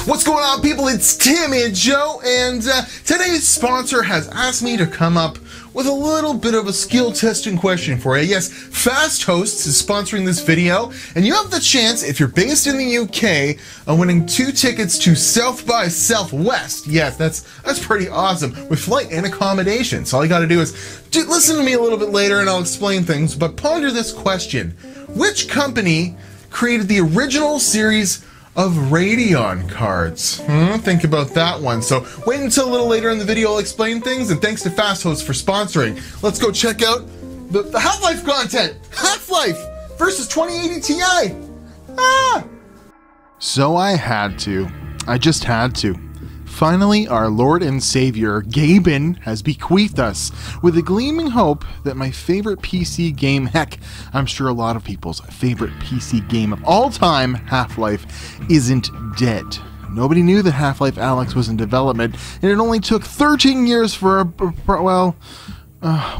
What's going on, people? It's Timmy and Joe, and today's sponsor has asked me to come up with a little bit of a skill testing question for you. Yes, Fast Hosts is sponsoring this video, and you have the chance, if you're based in the UK, of winning 2 tickets to South by Southwest. Yes, that's pretty awesome, with flight and accommodation. So all you gotta do is listen to me a little bit later and I'll explain things, but ponder this question. Which company created the original series of Radeon cards? Think about that one. So wait until a little later in the video, I'll explain things, and thanks to Fast Hosts for sponsoring. Let's go check out the Half-Life content. Half-Life versus 2080 Ti. So I just had to. Finally, our Lord and Savior, Gaben, has bequeathed us with a gleaming hope that my favorite PC game, heck, I'm sure a lot of people's favorite PC game of all time, Half-Life, isn't dead. Nobody knew that Half-Life Alyx was in development, and it only took 13 years for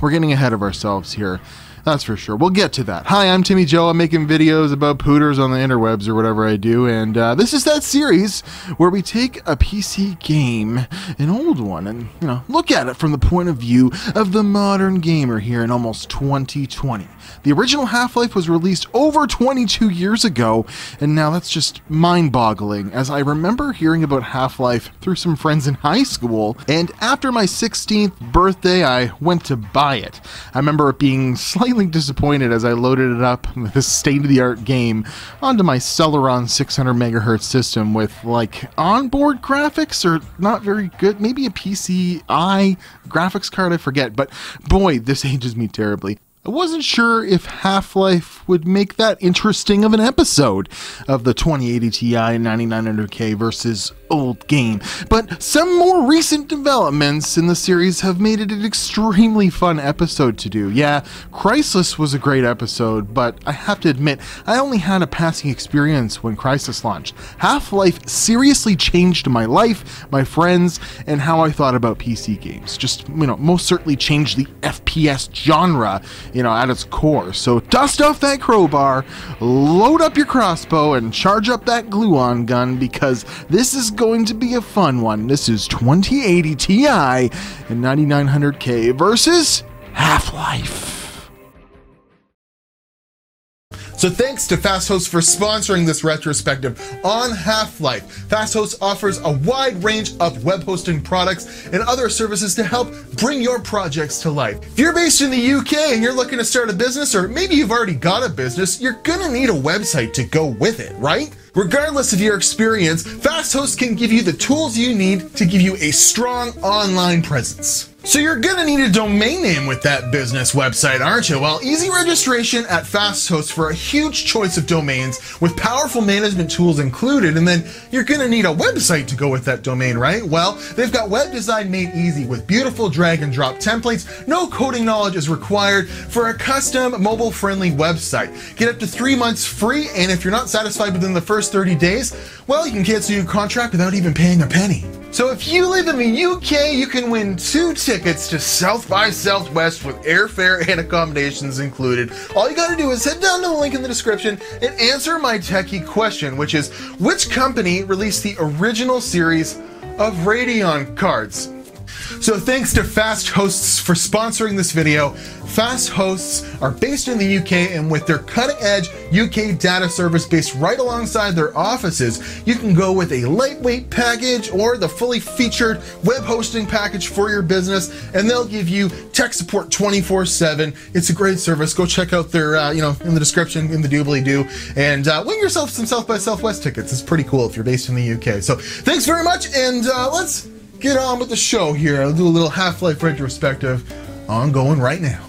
we're getting ahead of ourselves here. That's for sure. We'll get to that. Hi, I'm Timmy Joe. I'm making videos about pooters on the interwebs or whatever I do, and this is that series where we take a PC game, an old one, and look at it from the point of view of the modern gamer here in almost 2020. The original Half-Life was released over 22 years ago, and now that's just mind-boggling, as I remember hearing about Half-Life through some friends in high school, and after my 16th birthday, I went to buy it. I remember it being slightly disappointed as I loaded it up with a state-of-the-art game onto my Celeron 600 megahertz system with onboard graphics, or not very good, maybe a PCI graphics card, I forget, but boy, this ages me terribly. I wasn't sure if Half-Life would make that interesting of an episode of the 2080 Ti 9900K versus old game, but some more recent developments in the series have made it an extremely fun episode to do. Yeah, Crysis was a great episode, but I have to admit, I only had a passing experience when Crysis launched. Half-Life seriously changed my life, my friends, and how I thought about PC games. Just, most certainly changed the FPS genre, at its core. So dust off that crowbar, load up your crossbow, and charge up that glue-on gun, because this is going to be a fun one. This is 2080 Ti and 9900K versus Half-Life. So thanks to Fast Hosts for sponsoring this retrospective on Half-Life. Fast Hosts offers a wide range of web hosting products and other services to help bring your projects to life. If you're based in the UK and you're looking to start a business, or maybe you've already got a business, you're gonna need a website to go with it, right? Regardless of your experience, Fast Hosts can give you the tools you need to give you a strong online presence. So you're gonna need a domain name with that business website, aren't you? Well, easy registration at Fast Hosts for a huge choice of domains with powerful management tools included, and then you're gonna need a website to go with that domain, right? Well, they've got web design made easy with beautiful drag and drop templates. No coding knowledge is required for a custom mobile-friendly website. Get up to 3 months free, and if you're not satisfied within the first 30 days, well, you can cancel your contract without even paying a penny. So if you live in the UK, you can win 2 tickets to South by Southwest with airfare and accommodations included. All you gotta do is head down to the link in the description and answer my techie question, which is, which company released the original series of Radeon cards? So thanks to Fast Hosts for sponsoring this video. Fast Hosts are based in the UK, and with their cutting-edge UK data service based right alongside their offices, you can go with a lightweight package or the fully featured web hosting package for your business, and they'll give you tech support 24/7. It's a great service. Go check out their, in the description, in the doobly-doo, and win yourself some South by Southwest tickets. It's pretty cool if you're based in the UK. So thanks very much, and let's get on with the show here. I'll do a little Half-Life retrospective ongoing right now.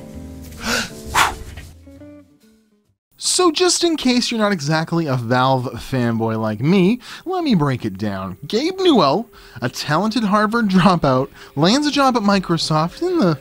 So just in case you're not exactly a Valve fanboy like me, let me break it down. Gabe Newell, a talented Harvard dropout, lands a job at Microsoft in the,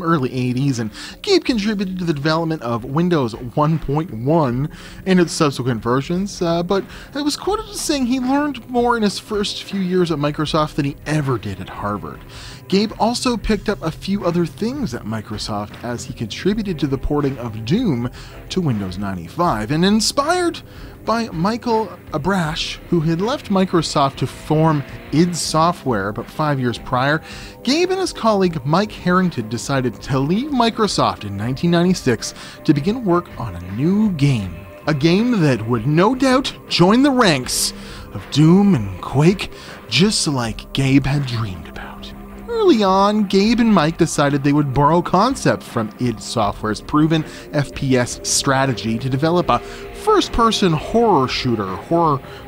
early 80s, and Gabe contributed to the development of Windows 1.1 and its subsequent versions, but it was quoted as saying he learned more in his first few years at Microsoft than he ever did at Harvard. Gabe also picked up a few other things at Microsoft as he contributed to the porting of Doom to Windows 95. 2005, and inspired by Michael Abrash, who had left Microsoft to form id Software about 5 years prior. Gabe and his colleague Mike Harrington decided to leave Microsoft in 1996 to begin work on a new game. A game that would no doubt join the ranks of Doom and Quake, just like Gabe had dreamed about. Early on, Gabe and Mike decided they would borrow concepts from id Software's proven FPS strategy to develop a first-person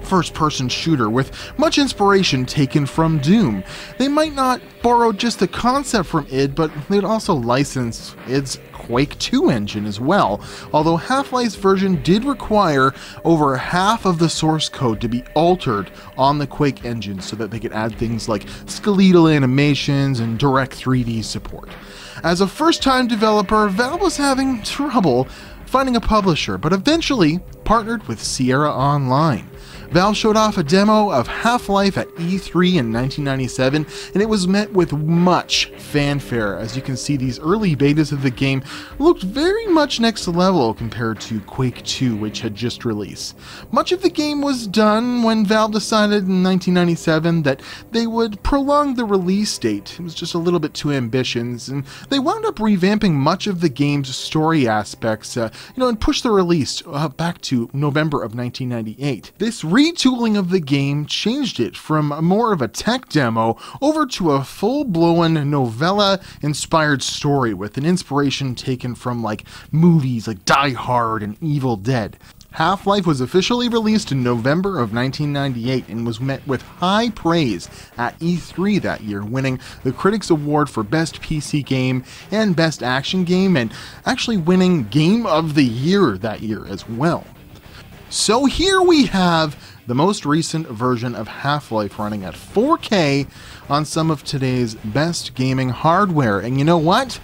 first-person shooter with much inspiration taken from Doom. They might not borrow just the concept from id, but they'd also license id's Quake 2 engine as well, although Half-Life's version did require over half of the source code to be altered on the Quake engine so that they could add things like skeletal animations and direct 3D support. As a first-time developer, Valve was having trouble finding a publisher, but eventually partnered with Sierra Online. Valve showed off a demo of Half-Life at E3 in 1997, and it was met with much fanfare. As you can see, these early betas of the game looked very much next level compared to Quake 2, which had just released. Much of the game was done when Valve decided in 1997 that they would prolong the release date. It was just a little bit too ambitious, and they wound up revamping much of the game's story aspects, and pushed the release back to November of 1998. This retooling of the game changed it from more of a tech demo over to a full-blown novella-inspired story with an inspiration taken from movies like Die Hard and Evil Dead. Half-Life was officially released in November of 1998 and was met with high praise at E3 that year, winning the Critics Award for Best PC Game and Best Action Game, and actually winning Game of the Year that year as well. So here we have the most recent version of Half-Life running at 4K on some of today's best gaming hardware. And you know what?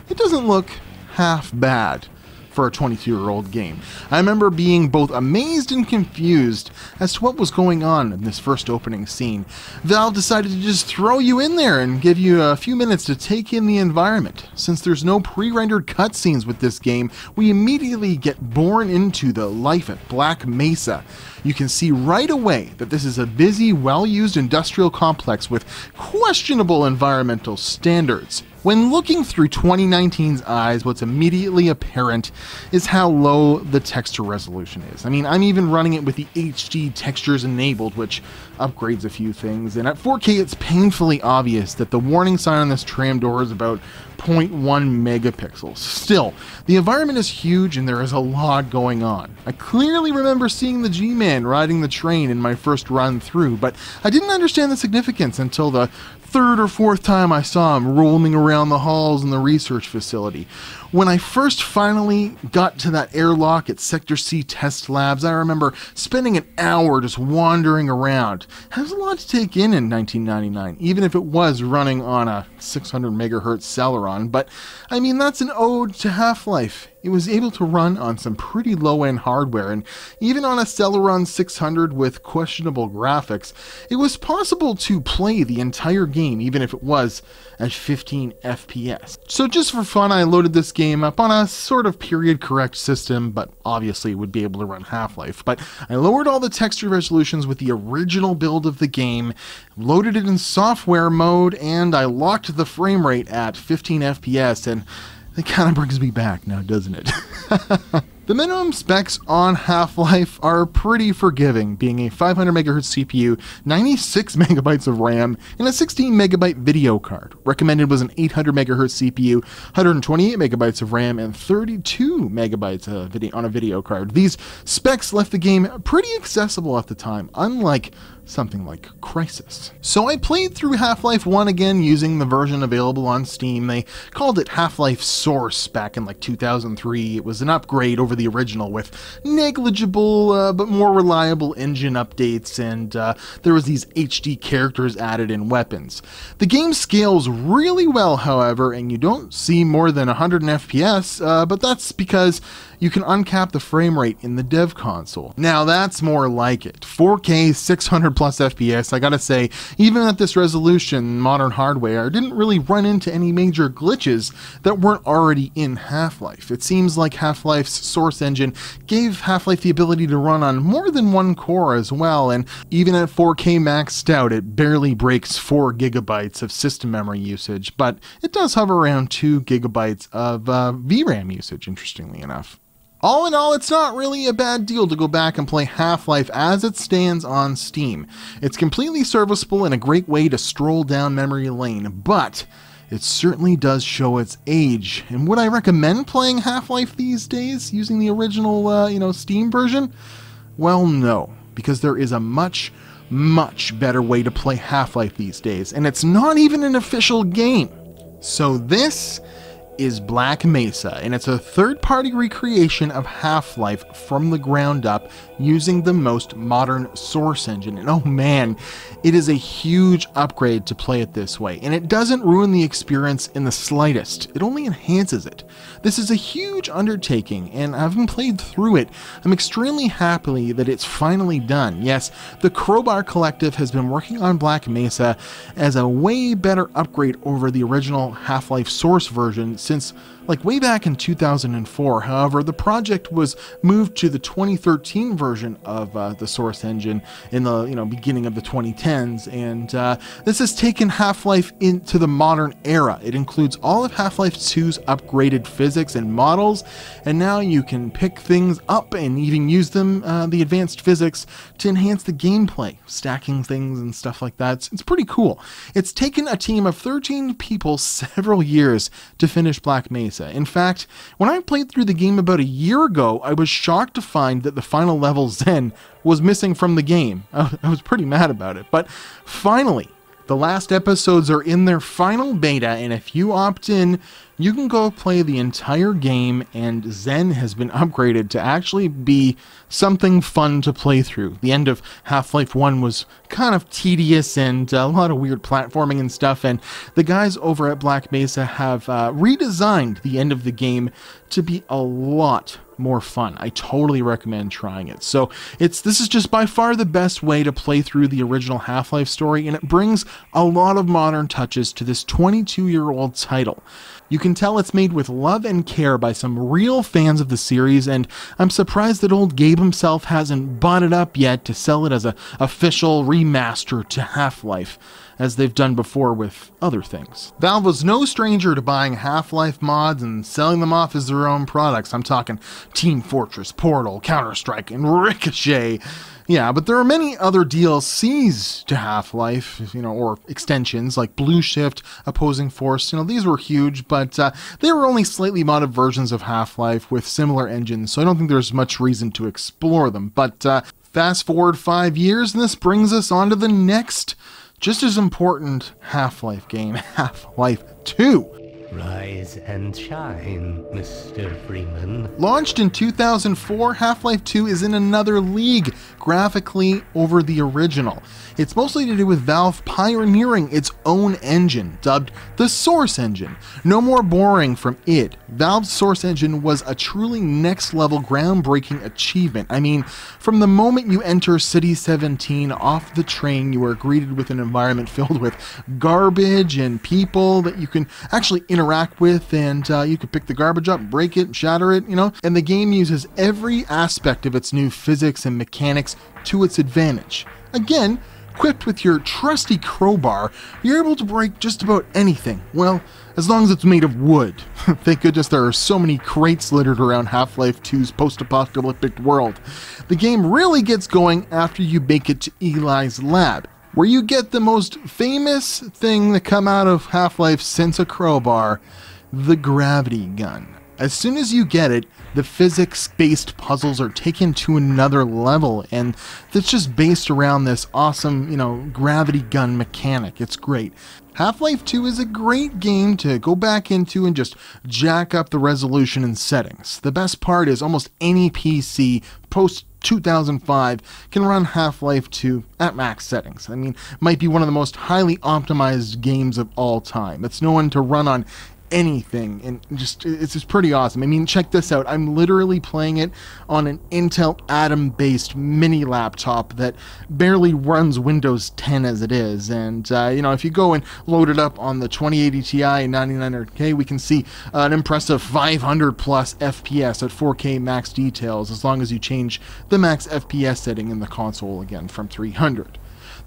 It doesn't look half bad for a 22-year-old game. I remember being both amazed and confused as to what was going on in this first opening scene. Valve decided to just throw you in there and give you a few minutes to take in the environment. Since there's no pre-rendered cutscenes with this game, we immediately get born into the life at Black Mesa. You can see right away that this is a busy, well-used industrial complex with questionable environmental standards. When looking through 2019's eyes, what's immediately apparent is how low the texture resolution is. I mean, I'm even running it with the HD textures enabled, which upgrades a few things, and at 4K it's painfully obvious that the warning sign on this tram door is about 0.1 megapixels. Still, the environment is huge and there is a lot going on. I clearly remember seeing the G-Man riding the train in my first run through, but I didn't understand the significance until the third or fourth time I saw him roaming around the halls in the research facility. When I first finally got to that airlock at Sector C test labs, I remember spending an hour just wandering around. It was a lot to take in 1999, even if it was running on a 600 megahertz Celeron, but I mean, that's an ode to Half-Life. It was able to run on some pretty low-end hardware, and even on a Celeron 600 with questionable graphics, it was possible to play the entire game, even if it was at 15 FPS. So just for fun, I loaded this game up on a sort of period-correct system, but obviously would be able to run Half-Life. But I lowered all the texture resolutions with the original build of the game, loaded it in software mode, and I locked the frame rate at 15 FPS, and it kind of brings me back now, doesn't it? The minimum specs on Half-Life are pretty forgiving, being a 500 MHz CPU, 96 megabytes of RAM, and a 16 megabyte video card. Recommended was an 800 MHz CPU, 128 megabytes of RAM, and 32 megabytes on a video card. These specs left the game pretty accessible at the time, unlike something like Crysis. So I played through Half-Life 1 again using the version available on Steam. They called it Half-Life Source back in 2003. It was an upgrade over the original with negligible but more reliable engine updates, and there was these HD characters added in weapons. The game scales really well, however, and you don't see more than 100 FPS, but that's because you can uncap the frame rate in the dev console. Now that's more like it. 4K 600 plus FPS. I gotta say, even at this resolution, modern hardware didn't really run into any major glitches that weren't already in Half-Life. It seems like Half-Life's source engine gave Half-Life the ability to run on more than one core as well, and even at 4K maxed out, it barely breaks 4 gigabytes of system memory usage, but it does hover around 2 gigabytes of VRAM usage, interestingly enough. All in all, it's not really a bad deal to go back and play Half-Life as it stands on Steam. It's completely serviceable and a great way to stroll down memory lane, but it certainly does show its age. And would I recommend playing Half-Life these days using the original, Steam version? Well, no, because there is a much better way to play Half-Life these days, and it's not even an official game. So this is Black Mesa, and it's a third-party recreation of Half-Life from the ground up using the most modern source engine. And oh man, it is a huge upgrade to play it this way, and it doesn't ruin the experience in the slightest. It only enhances it. This is a huge undertaking, and having played through it, I'm extremely happy that it's finally done. Yes, the Crowbar Collective has been working on Black Mesa as a way better upgrade over the original Half-Life source version since way back in 2004. However, the project was moved to the 2013 version of the source engine in the beginning of the 2010s, and this has taken Half-Life into the modern era. It includes all of Half-Life 2's upgraded physics and models, and now you can pick things up and even use them, the advanced physics, to enhance the gameplay, stacking things and stuff like that. It's pretty cool. It's taken a team of 13 people several years to finish Black Mesa. In fact, when I played through the game about a year ago, I was shocked to find that the final level Zen was missing from the game. I was pretty mad about it, but finally, the last episodes are in their final beta, and if you opt in, you can go play the entire game, and Zen has been upgraded to actually be something fun to play through. The end of Half-Life 1 was kind of tedious and a lot of weird platforming and stuff, and the guys over at Black Mesa have redesigned the end of the game to be a lot more fun. I totally recommend trying it. So this is just by far the best way to play through the original Half-Life story, and it brings a lot of modern touches to this 22-year-old title. You can tell it's made with love and care by some real fans of the series, and I'm surprised that old Gabe himself hasn't bought it up yet to sell it as an official remaster to Half-Life, as they've done before with other things. Valve was no stranger to buying Half-Life mods and selling them off as their own products. I'm talking Team Fortress, Portal, Counter-Strike, and Ricochet. Yeah, but there are many other DLCs to Half-Life, or extensions like Blue Shift, Opposing Force. These were huge, but they were only slightly modded versions of Half-Life with similar engines, so I don't think there's much reason to explore them. But fast forward 5 years, and this brings us on to the next, just as important Half-Life game, Half-Life 2. Rise and shine, Mr. Freeman. Launched in 2004, Half-Life 2 is in another league graphically over the original. It's mostly to do with Valve pioneering its own engine, dubbed the Source Engine. No more boring from it. Valve's Source Engine was a truly next-level, groundbreaking achievement. I mean, from the moment you enter City 17 off the train, you are greeted with an environment filled with garbage and people that you can actually interact with, and you can pick the garbage up, break it, shatter it, and the game uses every aspect of its new physics and mechanics to its advantage. Again, equipped with your trusty crowbar, you're able to break just about anything. Well, as long as it's made of wood. Thank goodness there are so many crates littered around Half-Life 2's post-apocalyptic world. The game really gets going after you make it to Eli's lab, where you get the most famous thing to come out of Half-Life since a crowbar, the gravity gun. As soon as you get it, the physics-based puzzles are taken to another level, and that's just based around this awesome, gravity gun mechanic. It's great. Half-Life 2 is a great game to go back into and just jack up the resolution and settings. The best part is almost any PC post-2005 can run Half-Life 2 at max settings. I mean, might be one of the most highly optimized games of all time. It's known to run on anything, and it's just pretty awesome. I mean, check this out. I'm literally playing it on an Intel Atom based mini laptop that barely runs Windows 10 as it is, and if you go and load it up on the 2080 Ti and 9900K, we can see an impressive 500 plus FPS at 4K max details, as long as you change the max FPS setting in the console again from 300.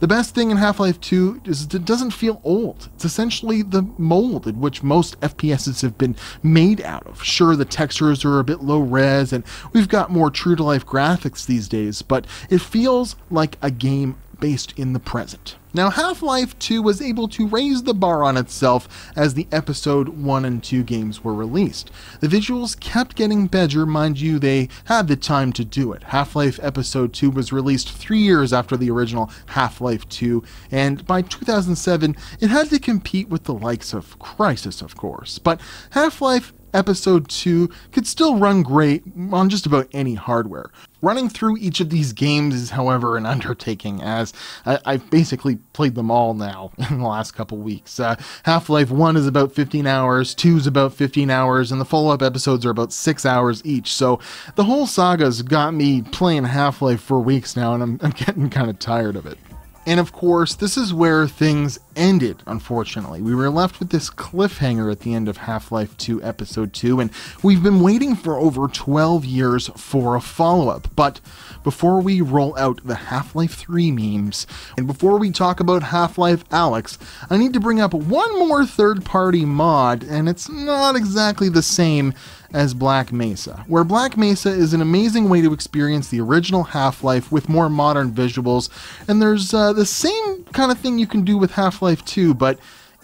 The best thing in Half-Life 2 is it doesn't feel old. It's essentially the mold in which most FPSs have been made out of. Sure, the textures are a bit low res, and we've got more true-to-life graphics these days, but it feels like a game based in the present. Now, Half-Life 2 was able to raise the bar on itself as the Episode 1 and 2 games were released. The visuals kept getting better, mind you, they had the time to do it. Half-Life Episode 2 was released 3 years after the original Half-Life 2, and by 2007, it had to compete with the likes of Crysis, of course. But Half-Life Episode 2 could still run great on just about any hardware. Running through each of these games is, however, an undertaking, as I've basically played them all now in the last couple weeks. Half-Life 1 is about 15 hours, 2 is about 15 hours, and the follow-up episodes are about 6 hours each. So the whole saga's got me playing Half-Life for weeks now, and I'm getting kind of tired of it. And of course, this is where things ended, unfortunately. We were left with this cliffhanger at the end of Half-Life 2 Episode 2, and we've been waiting for over 12 years for a follow-up. But before we roll out the Half-Life 3 memes, and before we talk about Half-Life Alyx, I need to bring up one more third-party mod, and it's not exactly the same as Black Mesa, where Black Mesa is an amazing way to experience the original Half-Life with more modern visuals, and there's the same kind of thing you can do with Half-Life 2, but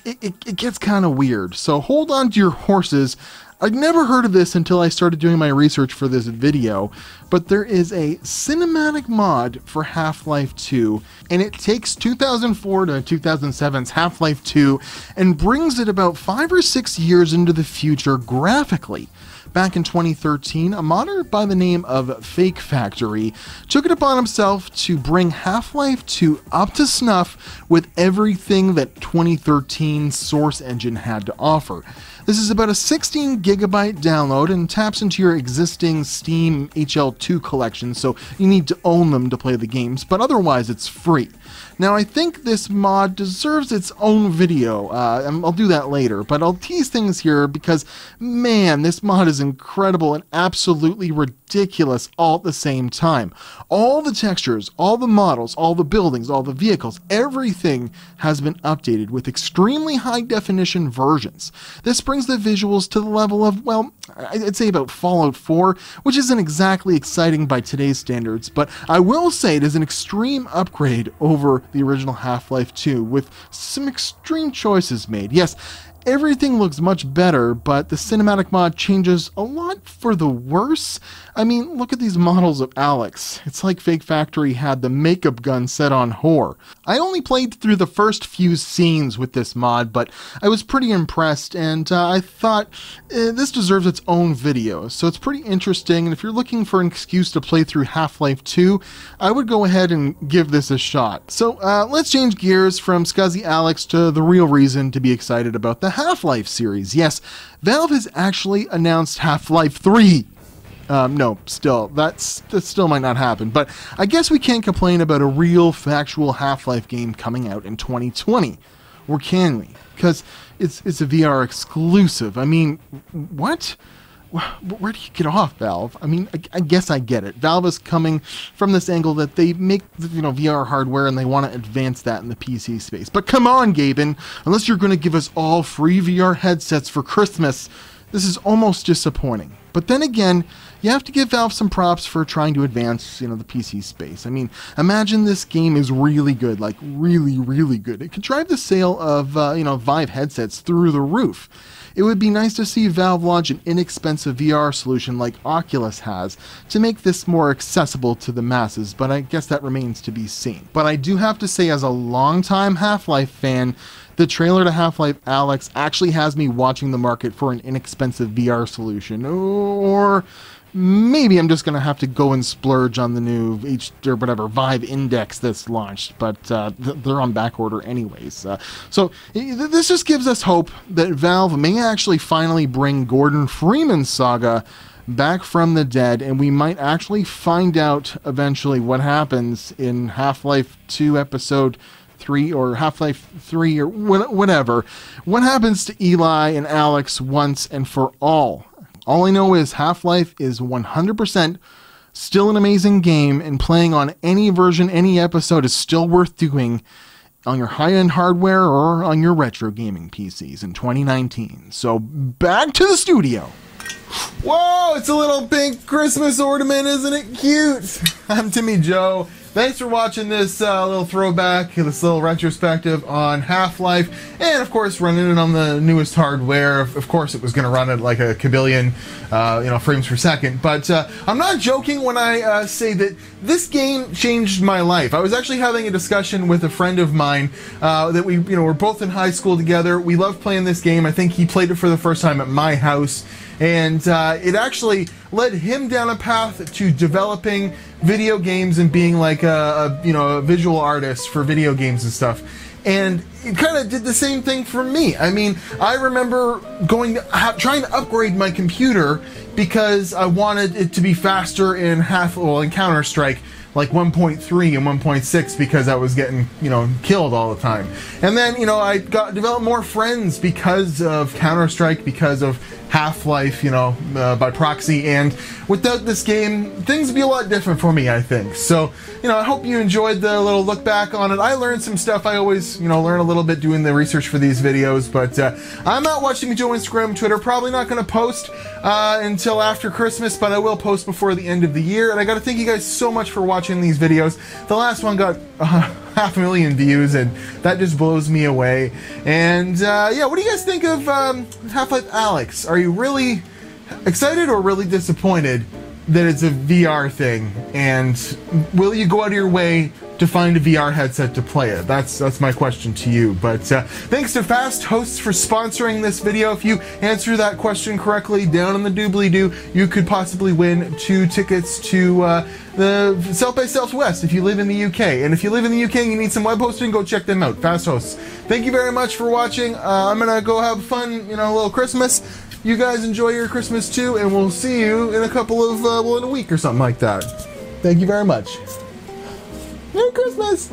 it gets kind of weird, so hold on to your horses. I'd never heard of this until I started doing my research for this video, but there is a cinematic mod for Half-Life 2, and it takes 2004 to 2007's Half-Life 2 and brings it about 5 or 6 years into the future graphically. Back in 2013, a modder by the name of Fake Factory took it upon himself to bring Half-Life 2 up to snuff with everything that 2013's Source Engine had to offer. This is about a 16 gigabyte download and taps into your existing Steam HL2 collection, so you need to own them to play the games, but otherwise it's free. Now, I think this mod deserves its own video, and I'll do that later, but I'll tease things here because, man, this mod is incredible and absolutely ridiculous all at the same time. All the textures, all the models, all the buildings, all the vehicles, everything has been updated with extremely high definition versions. This brings the visuals to the level of, well, I'd say about Fallout 4, which isn't exactly exciting by today's standards, but I will say it is an extreme upgrade over the original Half-Life 2, with some extreme choices made. Yes, everything looks much better, but the cinematic mod changes a lot for the worse. I mean, look at these models of Alyx. It's like Fake Factory had the makeup gun set on whore. I only played through the first few scenes with this mod, but I was pretty impressed, and I thought this deserves its own video. So it's pretty interesting, and if you're looking for an excuse to play through Half-Life 2, I would go ahead and give this a shot. So let's change gears from Scuzzy Alyx to the real reason to be excited about the Half-Life series. Yes, Valve has actually announced Half-Life 3. No, still, that still might not happen, but I guess we can't complain about a real, factual Half-Life game coming out in 2020. Or can we? Because it's a VR exclusive. I mean, what? Where do you get off, Valve? I mean, I guess I get it. Valve is coming from this angle that they make, VR hardware and they want to advance that in the PC space. But come on, Gaben, unless you're going to give us all free VR headsets for Christmas, this is almost disappointing. But then again, you have to give Valve some props for trying to advance, the PC space. I mean, imagine this game is really good, like really, really good. It could drive the sale of, Vive headsets through the roof. It would be nice to see Valve launch an inexpensive VR solution like Oculus has to make this more accessible to the masses, but I guess that remains to be seen. But I do have to say, as a longtime Half-Life fan, the trailer to Half-Life Alyx actually has me watching the market for an inexpensive VR solution, or maybe I'm just going to have to go and splurge on the new or whatever Vive Index that's launched, but they're on back order anyways. So this just gives us hope that Valve may actually finally bring Gordon Freeman's saga back from the dead, and we might actually find out eventually what happens in Half-Life 2 Episode 3 or Half-Life 3 or whatever. What happens to Eli and Alex once and for all? All I know is Half-Life is 100% still an amazing game, and playing on any version, any episode is still worth doing on your high-end hardware or on your retro gaming PCs in 2019. So back to the studio. Whoa, it's a little pink Christmas ornament, isn't it cute? I'm Timmy Joe. Thanks for watching this little throwback, this little retrospective on Half-Life, and of course running it on the newest hardware. Of course it was going to run at like a kabillion frames per second, but I'm not joking when I say that this game changed my life. I was actually having a discussion with a friend of mine that we're both in high school together. We loved playing this game. I think he played it for the first time at my house, and it actually led him down a path to developing video games and being like a visual artist for video games and stuff. And it kind of did the same thing for me. I mean, I remember trying to upgrade my computer because I wanted it to be faster in Counter-Strike, like 1.3 and 1.6, because I was getting, killed all the time. And then, I developed more friends because of Counter-Strike, because of Half-Life, by proxy, and without this game, things would be a lot different for me, I think. So, I hope you enjoyed the little look back on it. I learned some stuff. I always, learn a little bit doing the research for these videos, but I'm not watching Joe Instagram, Twitter. Probably not going to post until after Christmas, but I will post before the end of the year, and I got to thank you guys so much for watching these videos. The last one got 500,000 views, and that just blows me away. And yeah, what do you guys think of Half-Life Alyx? Are you really excited or really disappointed that it's a VR thing? And will you go out of your way to find a VR headset to play it? That's my question to you. But thanks to Fast Hosts for sponsoring this video. If you answer that question correctly down in the doobly-doo, you could possibly win 2 tickets to the South by Southwest if you live in the UK. And if you live in the UK and you need some web hosting, go check them out. Fast Hosts. Thank you very much for watching. I'm gonna go have fun, a little Christmas. You guys enjoy your Christmas too, and we'll see you in a couple of, in a week or something like that. Thank you very much. Merry Christmas!